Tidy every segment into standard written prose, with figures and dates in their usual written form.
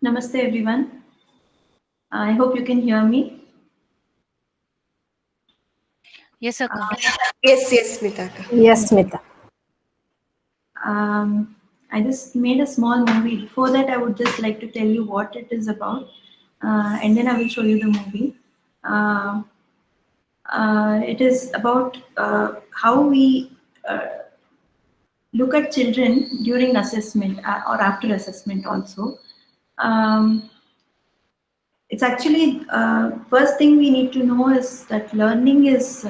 Namaste everyone. I hope you can hear me. Yes, Akka. Yes, Mitaka. Yes, Smita. I just made a small movie. Before that, I would just like to tell you what it is about, and then I will show you the movie. Uh, it is about how we look at children during assessment or after assessment also. Um, it's actually first thing we need to know is that learning is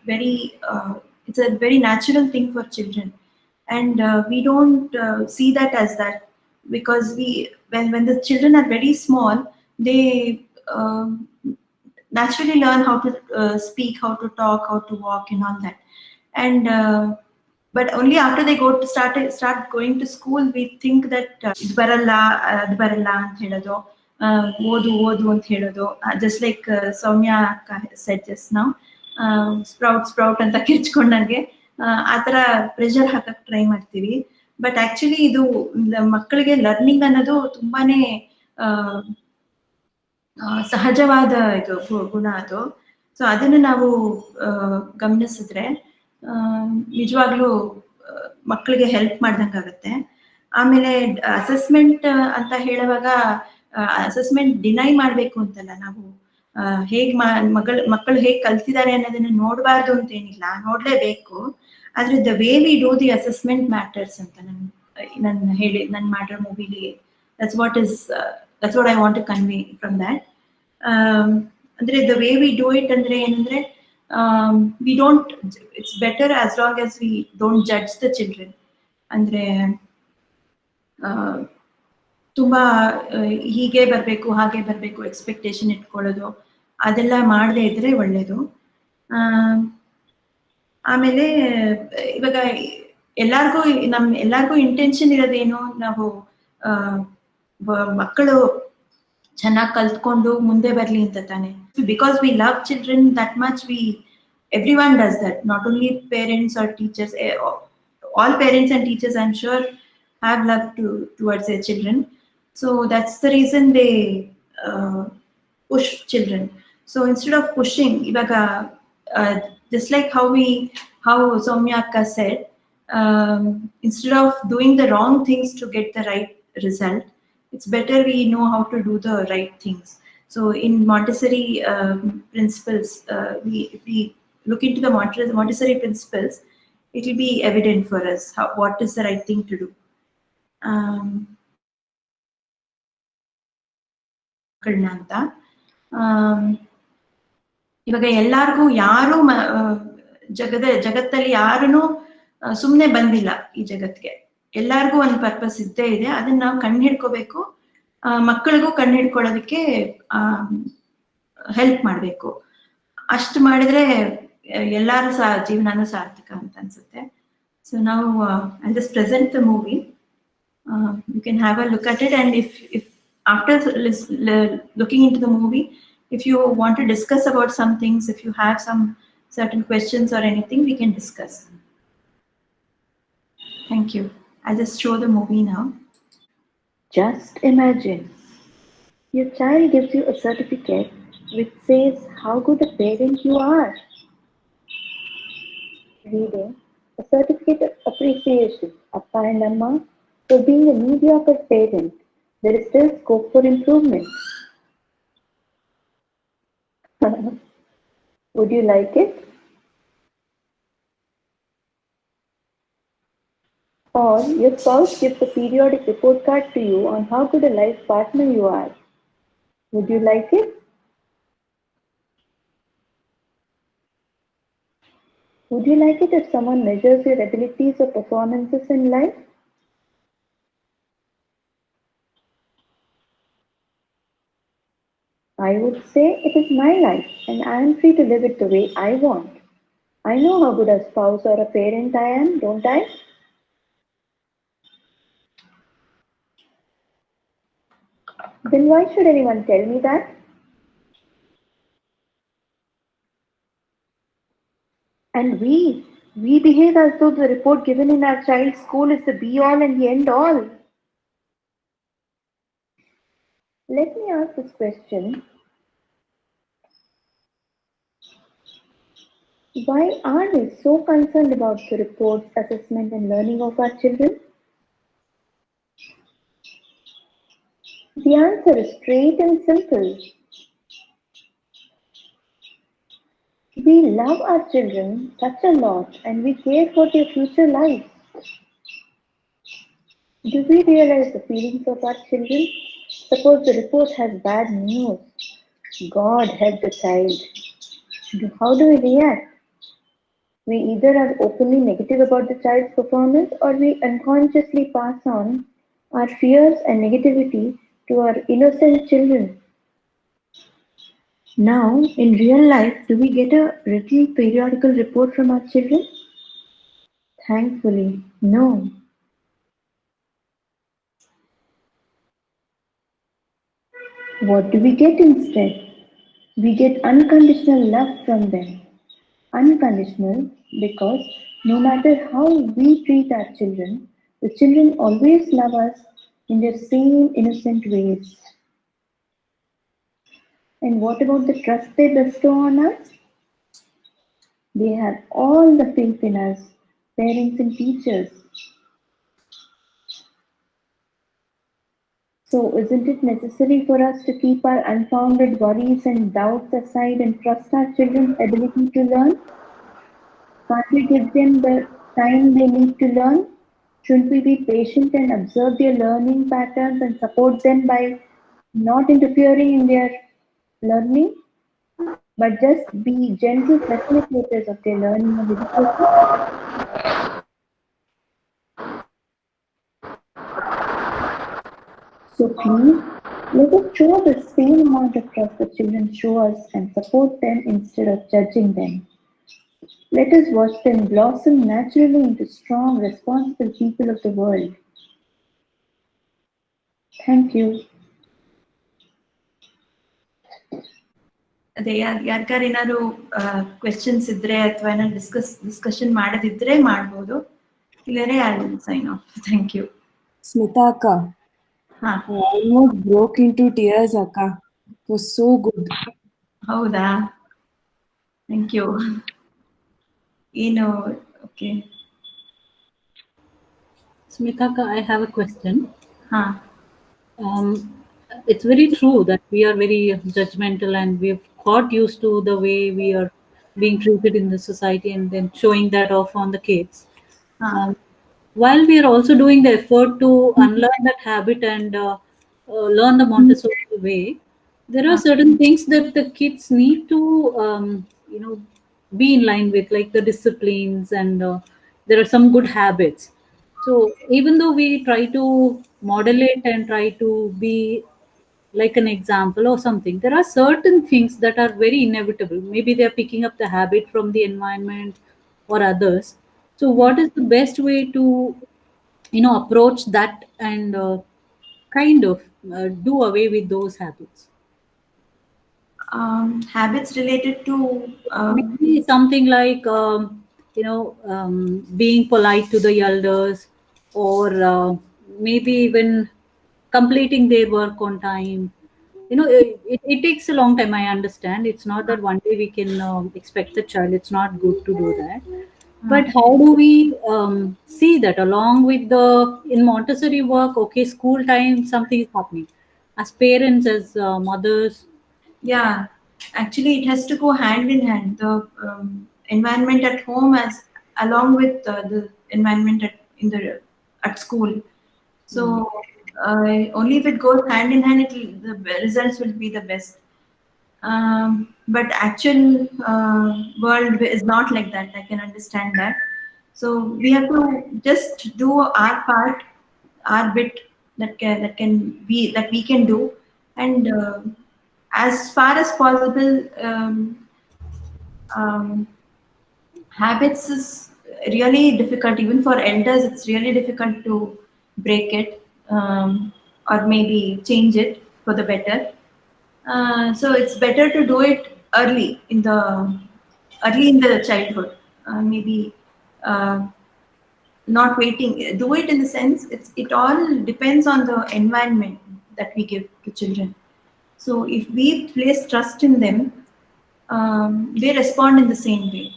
it's a very natural thing for children, and we don't see that as that, because we when the children are very small, they naturally learn how to speak, how to talk, how to walk, and all that. And but only after they go to start going to school, we think that ಇದು ಬರಲ್ಲ ಅದು ಬರಲ್ಲ ಅಂತ ಹೇಳೋದು, ಓದು ಓದು ಅಂತ ಹೇಳೋದು, ಜಸ್ಟ್ ಲೈಕ್ ಸೌಮ್ಯ ಸೆಡ್ ಜಸ್ಟ್ ನಾವು ಸ್ಪ್ರೌಟ್ ಅಂತ ಕಿರ್ಚ್ಕೊಂಡಂಗೆ ಆ ಥರ ಪ್ರೆಷರ್ ಹಾಕಕ್ ಟ್ರೈ ಮಾಡ್ತೀವಿ. ಬಟ್ ಆಕ್ಚುಲಿ ಇದು ಮಕ್ಕಳಿಗೆ ಲರ್ನಿಂಗ್ ಅನ್ನೋದು ತುಂಬಾನೇ ಸಹಜವಾದ ಇದು ಗುಣ ಅದು. ಸೊ ಅದನ್ನು ನಾವು ಗಮನಿಸಿದ್ರೆ ನಿಜವಾಗ್ಲೂ ಮಕ್ಕಳಿಗೆ ಹೆಲ್ಪ್ ಮಾಡ್ದಂಗಾಗತ್ತೆ. ಆಮೇಲೆ ಅಸೆಸ್ಮೆಂಟ್ ಅಂತ ಹೇಳುವಾಗ ಅಸೆಸ್ಮೆಂಟ್ ಡಿನೈ ಮಾಡಬೇಕು ಅಂತಲ್ಲ, ನಾವು ಹೇಗ್ ಮಕ್ಕಳು ಹೇಗ್ ಕಲ್ತಿದ್ದಾರೆ ಅನ್ನೋದನ್ನ ನೋಡಬಾರ್ದು ಅಂತ ಏನಿಲ್ಲ, ನೋಡ್ಲೇಬೇಕು. ಆದ್ರೆ the way we do the assessment matters ಅಂತ ನಾನು ಮಾಡಿರೋ ಮೂವಿಲಿ that's what I want to convey from that. ಅಂದ್ರೆ the way we do it ಅಂದ್ರೆ ಏನಂದ್ರೆ, we don't, it's better as long as we don't judge the children. ಅಂದ್ರೆ ತುಂಬಾ ಹೀಗೆ ಬರಬೇಕು ಹಾಗೆ ಬರಬೇಕು ಎಕ್ಸ್ಪೆಕ್ಟೇಷನ್ ಇಟ್ಕೊಳ್ಳೋದು ಅದೆಲ್ಲ ಮಾಡದೇ ಇದ್ರೆ ಒಳ್ಳೇದು. ಆಮೇಲೆ ಇವಾಗ ಎಲ್ಲಾರ್ಗೂ ಇಂಟೆನ್ಷನ್ ಇರೋದೇನು, ನಾವು ಮಕ್ಕಳು ಚೆನ್ನಾಗಿ ಕಲ್ತ್ಕೊಂಡು ಮುಂದೆ ಬರ್ಲಿ ಅಂತ ತಾನೆ. Because we love children that much, everyone does that, not only parents or teachers. All parents and teachers, I'm sure, have love towards their children. So that's the reason they push children. So instead of pushing, ivaga just like how Soumya Akka said, instead of doing the wrong things to get the right result, it's better we know how to do the right things. So in Montessori principles, if we look into the Montessori principles, it will be evident for us what is the right thing to do. ಅಂತ ಇವಾಗ ಎಲ್ಲಾರ್ಗೂ ಯಾರು ಜಗತ್ತಲ್ಲಿ ಯಾರೂ ಸುಮ್ಮನೆ ಬಂದಿಲ್ಲ ಈ ಜಗತ್ಗೆ. ಎಲ್ಲಾರ್ಗೂ ಒಂದು ಪರ್ಪಸ್ ಇದ್ದೇ ಇದೆ, ಅದನ್ನ ನಾವು ಕಣ್ಣು ಹಿಡ್ಕೋಬೇಕು. ಮಕ್ಕಳಿಗೂ ಕಣ್ಣು ಹಿಡ್ಕೊಳ್ಳೋದಕ್ಕೆ ಹೆಲ್ಪ್ ಮಾಡಬೇಕು. ಅಷ್ಟು ಮಾಡಿದ್ರೆ ಎಲ್ಲಾರು ಜೀವನನೂ ಸಾರ್ಥಕ ಅಂತ ಅನ್ಸುತ್ತೆ. ಸೊ ನಾವು I just present the movie. You can have a look at it, and if after looking into the movie, if you want to discuss about some things, if you have some certain questions or anything, we can discuss. Thank you. I'll just show the movie now. Just imagine, your child gives you a certificate which says how good a parent you are. Reading a certificate of appreciation, Appa and Amma, for being a mediocre parent. There is still scope for improvement. Would you like it? Or your spouse gives a periodic report card to you on how good a life partner you are. Would you like it? Would you like it if someone measures your abilities or performances in life? I would say it is my life and I am free to live it the way I want. I know how good a spouse or a parent I am, don't I? Then why should anyone tell me that? And we behave as though the report given in our child's school is the be all and the end all. Let me ask this question. Why are we so concerned about the reports, assessment, and learning of our children? The answer is straight and simple. We love our children such a lot and we care for their future lives. Do we realize the feelings of our children? Suppose the report has bad news. God help the child. How do we react? We either are openly negative about the child's performance or we unconsciously pass on our fears and negativity to our innocent children. Now, in real life, do we get a written periodical report from our children? Thankfully, no. What do we get instead? We get unconditional love from them. Unconditional because no matter how we treat our children, the children always love us in their same innocent ways. And what about the trust they bestow on us? They have all the faith in us, parents and teachers. So, isn't it necessary for us to keep our unfounded worries and doubts aside and trust our children's ability to learn? Can't we give them the time they need to learn? Shouldn't we be patient and observe their learning patterns and support them by not interfering in their learning, but just be gentle facilitators of their learning and education? So please, let us show the same amount of trust the children show us and support them instead of judging them. Let us watch them blossom naturally into strong, responsible people of the world. Thank you. ಅದೇ ಯಾರ್ಗಾರ ಏನಾದ್ರು questions ಇದ್ರೆ ಅಥವಾ ಏನಾದ್ರು discussion ಮಾಡೋದಿದ್ರೆ ಮಾಡ್ಬೋದು. ಇಲ್ಲರೆ I will sign off. Thank you. Smita Akka. ಹಾ, I almost broke into tears, Akka. It was so good. ಹೌದಾ? Thank you. ಏನು okay. Smitaka, I have a question. ಹಾ, It's very true that we are very judgmental and we've got used to the way we are being treated in the society and then showing that off on the kids. ಹಾ, While we are also doing the effort to unlearn that habit and learn the Montessori way, there are certain things that the kids need to, be in line with, like the disciplines and there are some good habits. So even though we try to model it and try to be like an example or something, there are certain things that are very inevitable. Maybe they are picking up the habit from the environment or others. So what is the best way to approach that and kind of do away with those habits? habits related to Maybe something like being polite to the elders, or maybe even completing their work on time. It takes a long time. I understand. It's not that one day we can expect the child. It's not good to do that. But how do we see that along with the in Montessori work? Okay, school time, something is happening. As parents, as mothers, yeah, actually it has to go hand in hand. The environment at home as along with the environment at school. So only if it goes hand in hand, the results will be the best. But actual world is not like that. I can understand that. So we have to just do our part, our bit that we can do, and as far as possible, habits is really difficult. Even for elders, it's really difficult to break it, or maybe change it for the better. So it's better to do it early in the childhood. Maybe not waiting. Do it in the sense it all depends on the environment. that we give to children. So if we place trust in them, they respond in the same way.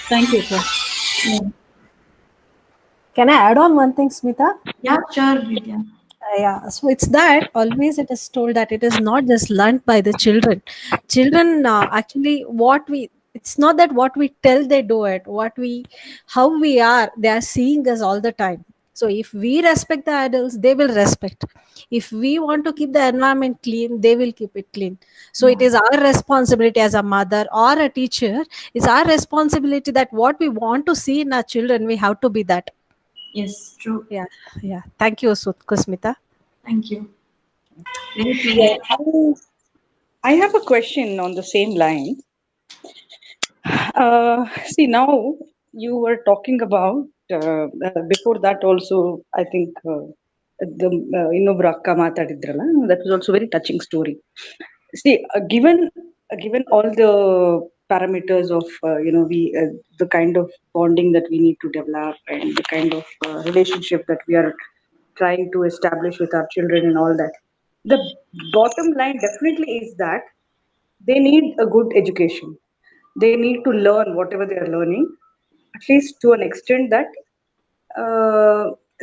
Thank you, sir. Yeah, Can I add on one thing, Smita? yeah, sure, Vidya. Yeah, so it's that always it is told that it is not just learned by the children. Children actually it's not that what we tell they do it, how we are, they are seeing us all the time. So if we respect the adults, they will respect. If we want to keep the environment clean, they will keep it clean. So it is our responsibility as a mother or a teacher, it's our responsibility that what we want to see in our children, we have to be that. Yes, true. Yeah. Thank you, Kusmita. Thank you. Very clear. Yeah, I have a question on the same line. See, now you were talking about before that also. I think the Innobra Akka matadidrala. That was also very touching story. See, given all the parameters of we the kind of bonding that we need to develop and the kind of relationship that we are trying to establish with our children and all that, the bottom line definitely is that they need a good education. They need to learn whatever they are learning, at least to an extent that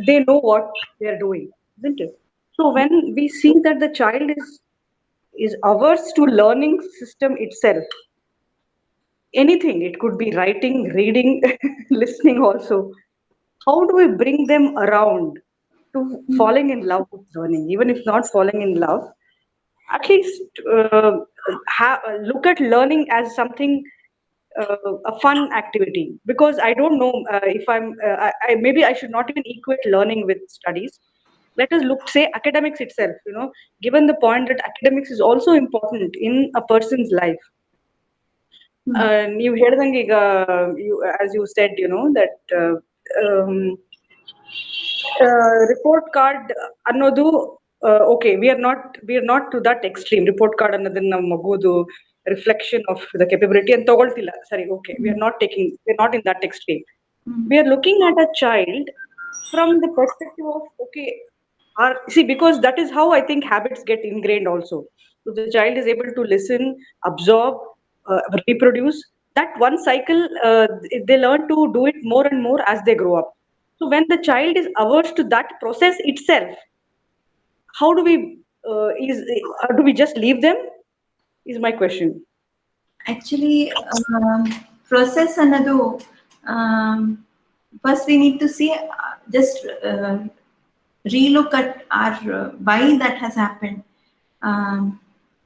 they know what they are doing, isn't it? So when we see that the child is averse to learning system itself, anything, it could be writing, reading, listening also, how do we bring them around to falling in love with learning, even if not falling in love, at least look at learning as something, a fun activity? Because I don't know if maybe I should not even equate learning with studies. Let us look, say, academics itself, given the point that academics is also important in a person's life. You ಹೇಳಿದಂಗೆ ಈಗ as you said, that report card ಅನ್ನೋದು, okay, we are not to that extreme. Report card ಅನ್ನೋದನ್ನ ನಮ್ಮ ಮಗುದು reflection of the capability ಅಂತ ತಗೊಳ್ತಿಲ್ಲ, ಸರಿ, okay, we are not in that extreme. We are looking at a child from the perspective of, okay, because that is how I think habits get ingrained also. So the child is able to listen, absorb, reproduce. That one cycle, they learn to do it more and more as they grow up. So when the child is averse to that process itself, how do we just leave them? Is my question. Actually, process another. First, we need to see, just relook at our why that has happened.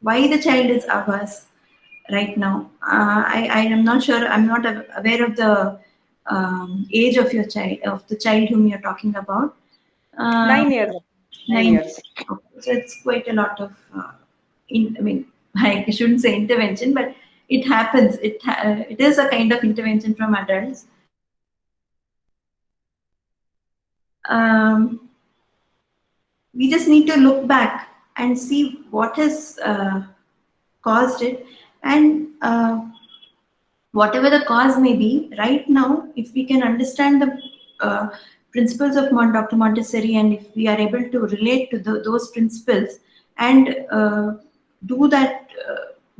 Why the child is averse right now. I am not sure. I'm not aware of the age of your child, of the child whom you're talking about. 9 years. 9 years. Okay. So it's quite a lot of. I shouldn't say intervention, but it happens. It is a kind of intervention from adults. We just need to look back and see what has caused it, and whatever the cause may be, right now, if we can understand the principles of Dr. Montessori, and if we are able to relate to those principles and do that,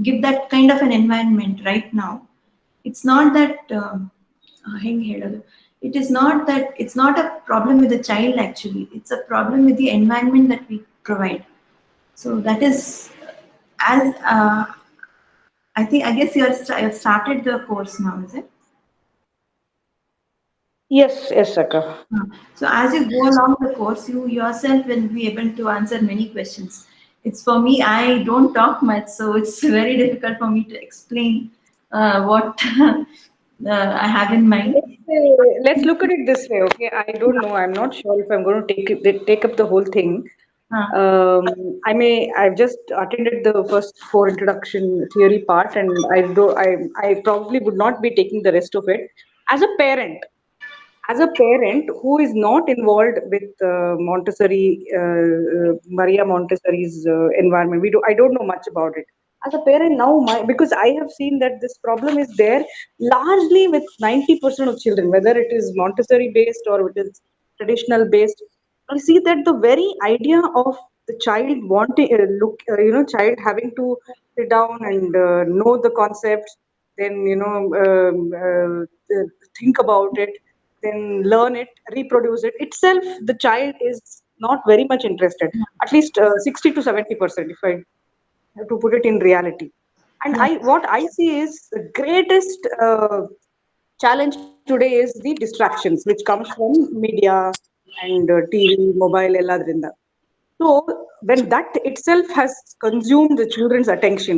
give that kind of an environment right now, it's not that it's not a problem with the child. Actually, it's a problem with the environment that we provide. So that is, as I guess you have started the course now, is it? Yes, Akka. So as you go along the course, you yourself will be able to answer many questions. It's for me, I don't talk much, so it's very difficult for me to explain what I have in mind. Let's look at it this way, okay? I don't know. I'm not sure if I'm going to take up the whole thing. I've just attended the first 4 introduction theory part, and I probably would not be taking the rest of it. As a parent who is not involved with Montessori, Maria Montessori's environment, I don't know much about it. As a parent now, because I have seen that this problem is there largely with 90% of children, whether it is Montessori based or it is traditional based. I see that the very idea of the child wanting child having to sit down and know the concepts, then think about it, then learn it, reproduce it itself. The child is not very much interested. At least 60 to 70%, if I have to put it in reality. And Yeah. what I see is the greatest challenge today is the distractions which comes from media and TV, mobile, elladrinda. So when that itself has consumed the children's attention,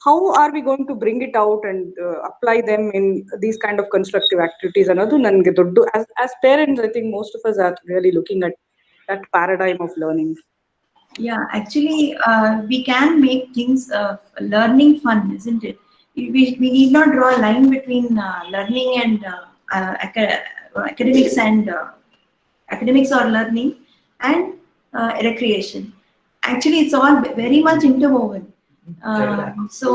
how are we going to bring it out and apply them in these kind of constructive activities? Another nange doddu as parents, I think most of us are really looking at that paradigm of learning. Yeah, actually, we can make things learning fun, isn't it? We need not draw a line between learning and academics and academics or learning and recreation. Actually, it's all very much interwoven. So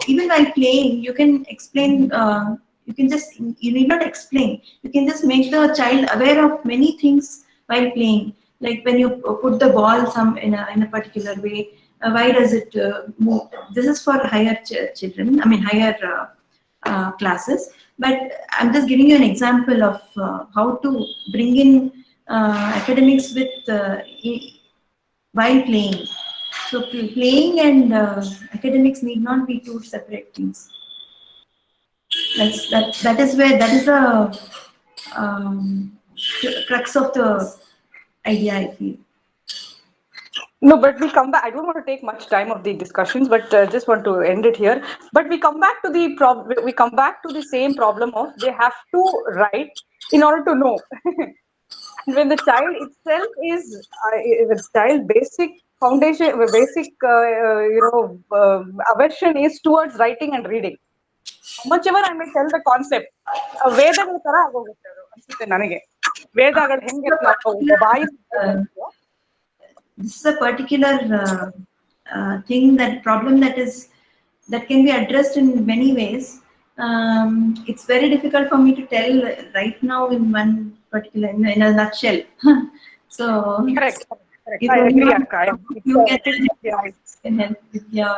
even while playing, you can explain. You need not explain. You can just make the child aware of many things while playing. Like when you put the ball in a particular way, why does it move? This is for higher children. I mean higher classes. But I'm just giving you an example of how to bring in academics with while playing. So playing and academics need not be two separate things. That is the crux of the idea, I feel. No, but we come back. I don't want to take much time of the discussions, but just want to end it here. But we come back to we come back to the same problem of they have to write in order to know. And when the child itself is the child basic foundation, basic aversion is towards writing and reading. How much ever I may tell the concept, ವೇದಗಳ ತರ ಆಗೋಗುತ್ತೆ ಅದು ಅನ್ಸುತ್ತೆ ನನಗೆ. ವೇದಗಳು ಹೆಂಗೆ ಬಾಯಿ this is a particular thing, that problem that can be addressed in many ways. It's very difficult for me to tell right now in one particular in a nutshell. So correct. if I agree, anyone- Akka. you can help with your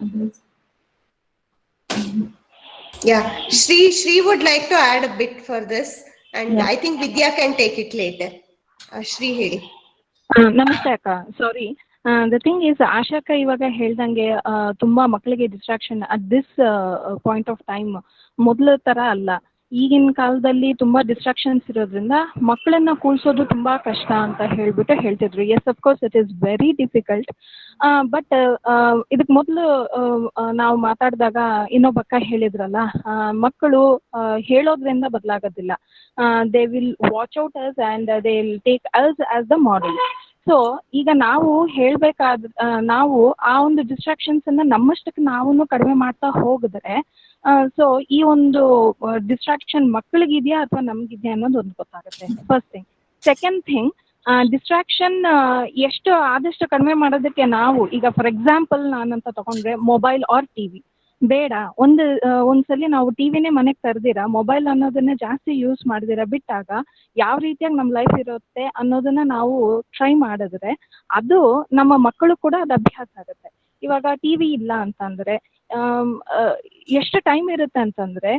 others. Yeah, Shri would like to add a bit for this, and Yeah. I think Vidya can take it later. Shri, ಹೇಳಿ. ನಮಸ್ತೆ ಅಕ್ಕ, ಸಾರಿ. The thing is, ಆಶಾಕ್ಕ ಇವಾಗ ಹೇಳ್ದಂಗೆ ತುಂಬಾ ಮಕ್ಕಳಿಗೆ distraction at this point of time ಮೊದಲ ತರ ಅಲ್ಲ. ಈಗಿನ ಕಾಲದಲ್ಲಿ ತುಂಬಾ ಡಿಸ್ಟ್ರಾಕ್ಷನ್ಸ್ ಇರೋದ್ರಿಂದ ಮಕ್ಕಳನ್ನ ಕೂರಿಸೋದು ತುಂಬಾ ಕಷ್ಟ ಅಂತ ಹೇಳ್ತಿದ್ರು. Yes, of course it is very difficult. But ಇದಕ್ ಮೊದಲು ನಾವು ಮಾತಾಡಿದಾಗ ಇನ್ನೊಬ್ಬಕ್ಕ ಹೇಳಿದ್ರಲ್ಲ, ಮಕ್ಕಳು ಹೇಳೋದ್ರಿಂದ ಬದಲಾಗೋದಿಲ್ಲ. They will watch out us and they will take us as the model. So ಈಗ ನಾವು ನಾವು ಆ ಒಂದು ಡಿಸ್ಟ್ರಾಕ್ಷನ್ಸ್ ಅನ್ನ ನಮ್ಮಷ್ಟಕ್ಕೆ ನಾವು ಕಡಿಮೆ ಮಾಡ್ತಾ ಹೋಗಿದ್ರೆ, ಸೊ ಈ ಒಂದು ಡಿಸ್ಟ್ರಾಕ್ಷನ್ ಮಕ್ಕಳಿಗಿದೆಯಾ ಅಥವಾ ನಮ್ಗಿದ್ಯಾ ಅನ್ನೋದು ಒಂದು ಗೊತ್ತಾಗುತ್ತೆ. First thing. Second thing, distraction ಎಷ್ಟು ಆದಷ್ಟು ಕಡಿಮೆ ಮಾಡೋದಕ್ಕೆ ನಾವು ಈಗ ಫಾರ್ ಎಕ್ಸಾಂಪಲ್ ನಾನಂತ ತಗೊಂಡ್ರೆ ಮೊಬೈಲ್ ಆರ್ ಟಿವಿ ಬೇಡ, ಒಂದ್ಸಲಿ ನಾವು ಟಿವಿನೇ ಮನೆಗೆ ತರ್ದಿರ ಮೊಬೈಲ್ ಅನ್ನೋದನ್ನ ಜಾಸ್ತಿ ಯೂಸ್ ಮಾಡಿದಿರ ಬಿಟ್ಟಾಗ ಯಾವ ರೀತಿಯಾಗಿ ನಮ್ಮ ಲೈಫ್ ಇರುತ್ತೆ ಅನ್ನೋದನ್ನ ನಾವು ಟ್ರೈ ಮಾಡಿದ್ರೆ ಅದು ನಮ್ಮ ಮಕ್ಕಳು ಕೂಡ ಅದು ಅಭ್ಯಾಸ ಆಗುತ್ತೆ. ಇವಾಗ ಟಿವಿ ಇಲ್ಲ ಅಂತಂದ್ರೆ ಎಷ್ಟು ಟೈಮ್ ಇರುತ್ತೆ ಅಂತಂದ್ರೆ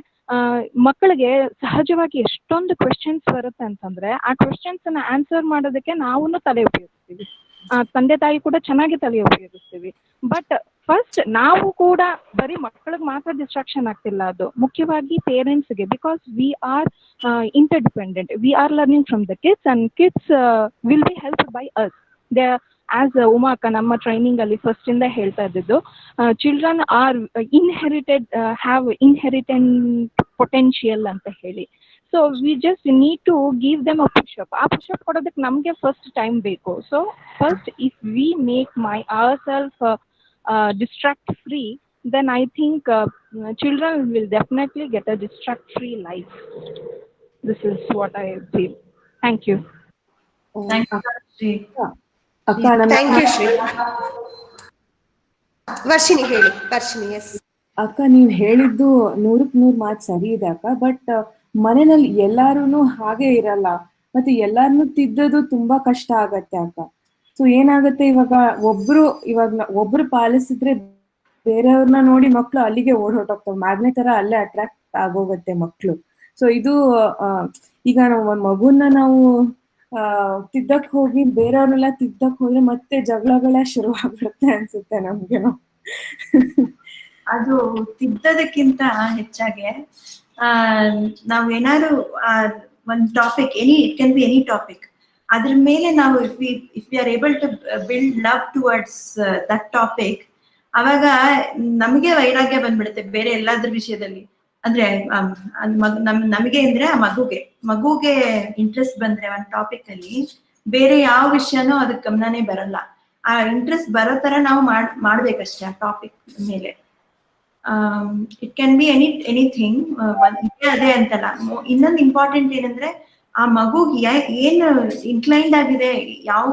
ಮಕ್ಕಳಿಗೆ ಸಹಜವಾಗಿ ಎಷ್ಟೊಂದು ಕ್ವೆಶನ್ಸ್ ಬರುತ್ತೆ ಅಂತಂದ್ರೆ ಆ ಕ್ವೆಶನ್ಸ್ ಅನ್ನ ಆನ್ಸರ್ ಮಾಡೋದಕ್ಕೆ ನಾವು ತಲೆ ಉಪಯೋಗಿಸ್ತೀವಿ, ತಂದೆ ತಾಯಿ ಕೂಡ ಚೆನ್ನಾಗಿ ತಲೆ ಉಪಯೋಗಿಸ್ತೀವಿ. ಬಟ್ ಫಸ್ಟ್ ನಾವು ಕೂಡ ಬರೀ ಮಕ್ಕಳಿಗೆ ಮಾತ್ರ ಡಿಸ್ಟ್ರಾಕ್ಷನ್ ಆಗ್ತಿಲ್ಲ, ಅದು ಮುಖ್ಯವಾಗಿ ಪೇರೆಂಟ್ಸ್ಗೆ. Because we are interdependent, we are learning from the kids and kids will be helped by us. They as Uma ಅಕ್ಕ ನಮ್ಮ ಟ್ರೈನಿಂಗ್ ಅಲ್ಲಿ ಫಸ್ಟ್ ಇಂದ ಹೇಳ್ತಾ ಇದ್ದಿದ್ದು, children are have inherent potential ಅಂತ ಹೇಳಿ. So we just need to give them a push up. ಆ push up ಕೊಡೋದಕ್ಕೆ ನಮಗೆ ಫಸ್ಟ್ ಟೈಮ್ ಬೇಕು. So first if we make our self distract free, then I think children will definitely get a distract free life. This is what I feel. Thank you. Thank you, Shri. ಅಕ್ಕ ನಮ್ಮ Thank you, Shri. Varshini ಹೇಳಿ. Varshini, S. ಅಕ್ಕ ನೀವ್ ಹೇಳಿದ್ದು 100% ಮಾತು ಸರಿ ಇದೆ ಅಕ್ಕ. ಬಟ್ ಮನೆಯಲ್ಲಿ ಎಲ್ಲಾರು ಹಾಗೆ ಇರಲ್ಲ. ಮತ್ತೆ ಎಲ್ಲಾರನ್ನೂ ತಿದ್ದೋದು ತುಂಬಾ ಕಷ್ಟ ಆಗತ್ತೆ ಅಕ್ಕ. ಸೊ ಏನಾಗುತ್ತೆ ಇವಾಗ ಒಬ್ರು ಪಾಲಿಸಿದ್ರೆ ಬೇರೆಯವ್ರನ್ನ ನೋಡಿ ಮಕ್ಳು ಅಲ್ಲಿಗೆ ಓಡೋಟೋಗ್ತವೆ, ಮ್ಯಾಗ್ನೆಟ್ ತರ ಅಲ್ಲೇ ಅಟ್ರಾಕ್ಟ್ ಆಗೋಗುತ್ತೆ ಮಕ್ಳು. ಸೊ ಇದು ಈಗ ನಾವು ಮಗುನ ನಾವು ತಿದ್ದಕ್ ಹೋಗಿ ಬೇರೆಯವ್ರನ್ನೆಲ್ಲ ತಿದ್ದಕ್ ಹೋದ್ರೆ ಮತ್ತೆ ಜಗಳಗಳೇ ಶುರು ಆಗ್ಬಿಡುತ್ತೆ ಅನ್ಸುತ್ತೆ ನಮ್ಗೇನೋ. ಅದು ತಿದ್ದೋದಕ್ಕಿಂತ ಹೆಚ್ಚಾಗಿ ನಾವು ಏನಾದ್ರು ಒಂದು topic, it can be any topic, ಅದ್ರ ಮೇಲೆ ನಾವು if we are able to build love towards that topic, ಅವಾಗ ನಮಗೆ ವೈರಾಗ್ಯ ಬಂದ್ಬಿಡುತ್ತೆ ಬೇರೆ ಎಲ್ಲಾದ್ರ ವಿಷಯದಲ್ಲಿ. ಅಂದ್ರೆ ನಮಗೆ ಅಂದ್ರೆ ಆ ಮಗುಗೆ ಇಂಟ್ರೆಸ್ಟ್ ಬಂದ್ರೆ ಒಂದ್ ಟಾಪಿಕ್ ಅಲ್ಲಿ ಬೇರೆ ಯಾವ ವಿಷಯನೂ ಅದಕ್ಕೆ ಗಮನನೇ ಬರಲ್ಲ. ಆ ಇಂಟ್ರೆಸ್ಟ್ ಬರೋ ತರ ನಾವು ಮಾಡ್ಬೇಕಷ್ಟೇ ಆ ಟಾಪಿಕ್ ಮೇಲೆ. It can be anything. ಅದೇ ಅಂತಲ್ಲ, ಇನ್ನೊಂದು ಇಂಪಾರ್ಟೆಂಟ್ ಏನಂದ್ರೆ ಆ ಮಗುಗೆ ಏನು ಇನ್ಕ್ಲೈನ್ಡ್ ಆಗಿದೆ, ಯಾವ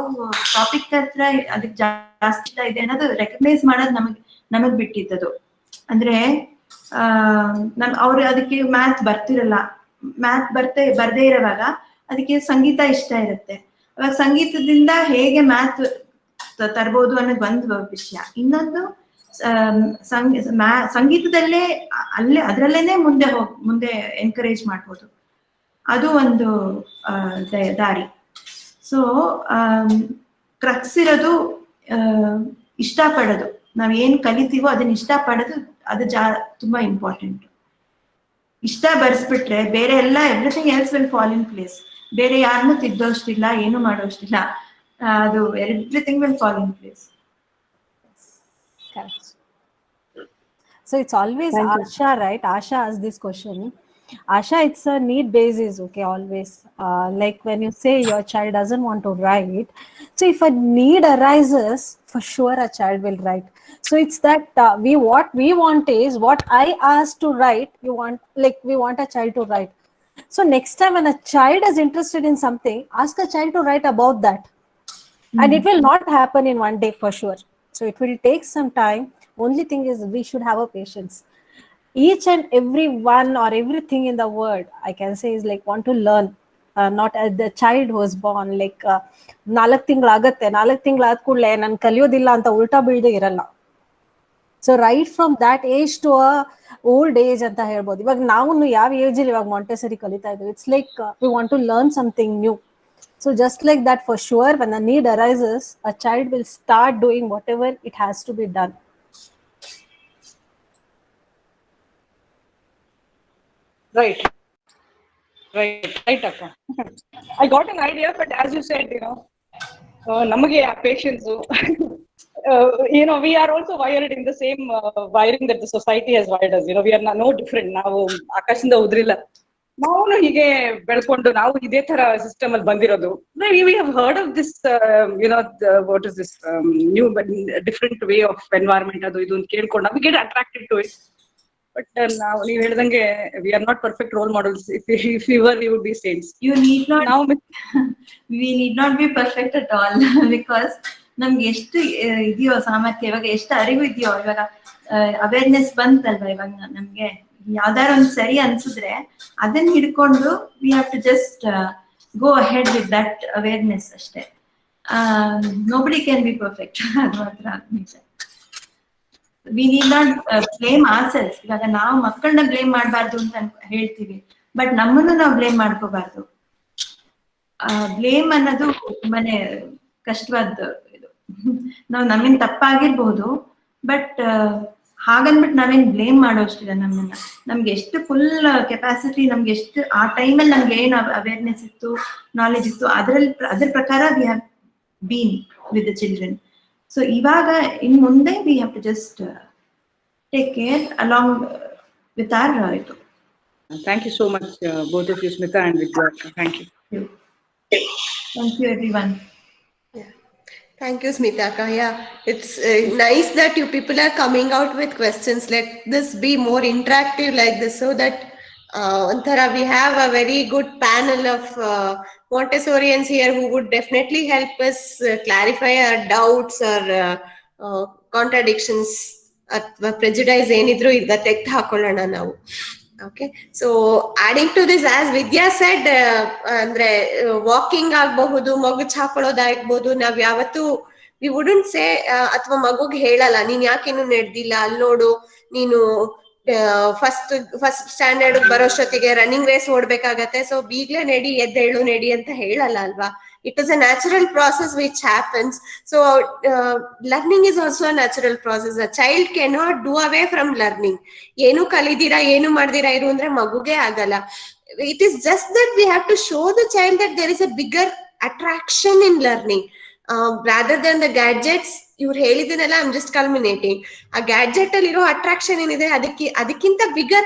ಟಾಪಿಕ್ ಹತ್ರ ಅದಕ್ಕೆ ಜಾಸ್ತಿ ಇದೆ ಅನ್ನೋದು ರೆಕಗ್ನೈಸ್ ಮಾಡೋದು ನಮಗ್ ಬಿಟ್ಟಿದ್ದದು. ಅಂದ್ರೆ ಅವ್ರು ಅದಕ್ಕೆ ಮ್ಯಾಥ್ ಬರ್ತಿರಲ್ಲ, ಮ್ಯಾಥ್ ಬರ್ದೇ ಇರೋವಾಗ ಅದಕ್ಕೆ ಸಂಗೀತ ಇಷ್ಟ ಇರುತ್ತೆ. ಅವಾಗ ಸಂಗೀತದಿಂದ ಹೇಗೆ ಮ್ಯಾಥ್ ತರ್ಬೋದು ಅನ್ನೋದು ಒಂದು ವಿಷಯ. ಇನ್ನೊಂದು ಸಂಗೀತದಲ್ಲೇ ಅದ್ರಲ್ಲೇನೆ ಮುಂದೆ ಎನ್ಕರೇಜ್ ಮಾಡ್ಬೋದು, ಅದು ಒಂದು ದಾರಿ. ಸೊ ಕ್ರಕ್ಸ್ ಇರೋದು ಇಷ್ಟಪಡೋದು, ನಾವ್ ಏನ್ ಕಲಿತೀವೋ ಅದನ್ನ ಇಷ್ಟಪಡೋದು, ಅದು ತುಂಬಾ ಇಂಪಾರ್ಟೆಂಟ್. ಇಷ್ಟ ಬರ್ಸ್ಬಿಟ್ರೆ ಬೇರೆ ಎಲ್ಲ everything else will fall in place. ಬೇರೆ ಯಾರನ್ನೂ ತಿದ್ದೋಷ್ಟಿಲ್ಲ, ಏನು ಮಾಡೋಷ್ಟಿಲ್ಲ, ಅದು everything will fall in place. Correct. So it's always Asha, right? Asha asked this question. Asha, it's a need basis, okay, always. Like when you say your child doesn't want to write, so if a need arises, for sure a child will write. So it's that what we want is what I asked to write, we want a child to write. So next time when a child is interested in something, ask a child to write about that. And it will not happen in one day for sure. So it will take some time. Only thing is we should have a patience. Each and every one or everything in the world, I can say, is like want to learn. Not as the child was born, like 4 ತಿಂಗಳಾಗತ್ತೆ, 4 ತಿಂಗಳಾದ ಕೂಡಲೇ ನಾನು ಕಲಿಯೋದಿಲ್ಲ ಅಂತ ಉಲ್ಟಾ ಬೀಳ್ದೆ ಇರಲ್ಲ. So right from that age to old age ಅಂತ ಹೇಳ್ಬೋದು. ಇವಾಗ ನಾವು ಯಾವ ಏಜಲ್ಲಿ ಇವಾಗ ಮಾಂಟೆಸರಿ ಕಲಿತಾ ಇದ್ದೀವಿ, it's like we want to learn something new. So just like that, for sure, when a need arises, a child will start doing whatever it has to be done. Right, Akka. I got an idea, but as you said, namage a patience. We are also wired in the same wiring that the society has wired us. We are no different. ನಾವು ಆಕಾಶದಿಂದ ಉದ್ರಿಲ್ಲ, ನಾವು ಹೀಗೆ ಬೆಳ್ಕೊಂಡು ನಾವು ಇದೇ ತರ system ಅಲ್ಲಿ ಬಂದಿರೋದು. We have heard of this, what is this new different way of environment, ಅದು ಇದು ಅಂತ ಕೇಳ್ಕೊಂಡು we get attracted to it. But now ನೀವು ಹೇಳ್ದಂಗೆ we are not perfect role models. If we were, we would be saints. We need not be perfect at all because ನಮ್ಗೆ ಎಷ್ಟು ಇದೆಯೋ ಸಾಮರ್ಥ್ಯ, ಇವಾಗ ಎಷ್ಟು ಅರಿವು ಇದೆಯೋ, ಇವಾಗ ಅವೇರ್ನೆಸ್ ಬಂತಲ್ವಾ, ಇವಾಗ ನಮ್ಗೆ ಯಾವ್ದಾರ ಒಂದ್ ಸರಿ ಅನ್ಸಿದ್ರೆ ಅದನ್ನ ಹಿಡ್ಕೊಂಡು we have to just go ahead with that awareness ಅಷ್ಟೇ. Nobody can be perfect. ಅದು ಮಾತ್ರ ನಿಜ. We need not blame ourselves. ಇವಾಗ ನಾವು ಮಕ್ಕಳನ್ನ ಬ್ಲೇಮ್ ಮಾಡಬಾರ್ದು ಅಂತ ಹೇಳ್ತೀವಿ, ಬಟ್ ನಮ್ಮನ್ನು ನಾವು ಬ್ಲೇಮ್ ಮಾಡ್ಕೋಬಾರ್ದು. ಬ್ಲೇಮ್ ಅನ್ನೋದು ತುಂಬಾನೇ ಕಷ್ಟವಾದ ಇದು. ನಾವು ನಮ್ಮಿಂದ ತಪ್ಪಾಗಿರ್ಬಹುದು, ಬಟ್ ಹಾಗನ್ಬಿಟ್ಟು ನಾವೇನ್ ಬ್ಲೇಮ್ ಮಾಡೋಷ್ಟಿಲ್ಲ ನಮ್ಮನ್ನ. ನಮ್ಗೆ ಎಷ್ಟು ಫುಲ್ ಕೆಪಾಸಿಟಿ, ನಮ್ಗೆ ಎಷ್ಟು ಆ ಟೈಮಲ್ಲಿ ನಮ್ಗೆ ಏನು ಅವೇರ್ನೆಸ್ ಇತ್ತು, ನಾಲೆಜ್ ಇತ್ತು, ಅದ್ರ ಪ್ರಕಾರ we have been with the children. So ಇವಾಗ ಇನ್ ಮುಂದೆ we have to just take care along with our ಇದು. Thank you so much, both of you, Smita and Vidya. Thank you. Thank you, everyone. Thank you, Smita. Yeah, it's nice that you people are coming out with questions. Let this be more interactive like this, so that we have a very good panel of Montessorians here who would definitely help us clarify our doubts or contradictions, prejudice ಏನidru idda ತೆಗ್ದು ಹಾಕೊಳ್ಳೋಣ ನಾವು. Okay, so adding to this, as Vidya said, ಅಂದ್ರೆ walking ಆಗಬಹುದು, ಮಗು ಹಾಕೊಳ್ಳೋದಾಗ್ಬಹುದು, ನಾವ್ ಯಾವತ್ತು V wouldn't ಸೇ, ಅಥವಾ ಮಗುಗೆ ಹೇಳಲ್ಲ ನೀನ್ ಯಾಕಿನ್ನು ನಡೆದಿಲ್ಲ, ಅಲ್ಲಿ ನೋಡು ನೀನು ಫಸ್ಟ್ ಸ್ಟ್ಯಾಂಡರ್ಡ್ ಬರೋಷ್ಟೊತ್ತಿಗೆ ರನ್ನಿಂಗ್ ರೇಸ್ ಓಡ್ಬೇಕಾಗತ್ತೆ, ಸೊ ಈಗ್ಲೇ ನಡಿ, ಎದ್ದೇಳು ನಡಿ ಅಂತ ಹೇಳಲ್ಲ ಅಲ್ವಾ. It is a natural process which happens. So learning is also a natural process. A child cannot do away from learning. ಏನು ಕಲಿದೀರಾ, ಏನು ಮಾಡ್ದಿರಾ ಇರು ಅಂದ್ರೆ ಮಗುಗೆ ಆಗಲ್ಲ. It is just that we have to show the child that there is a bigger attraction in learning. Rather than the gadgets, ಇವ್ರು ಹೇಳಿದನೆಲ್ಲ I am just ಕಲ್ಮಿನೇಟಿಂಗ್. ಆ gadget ಅಲ್ಲಿ ಇರೋ ಅಟ್ರಾಕ್ಷನ್ ಏನಿದೆ ಅದಕ್ಕಿಂತ ಬಿಗರ್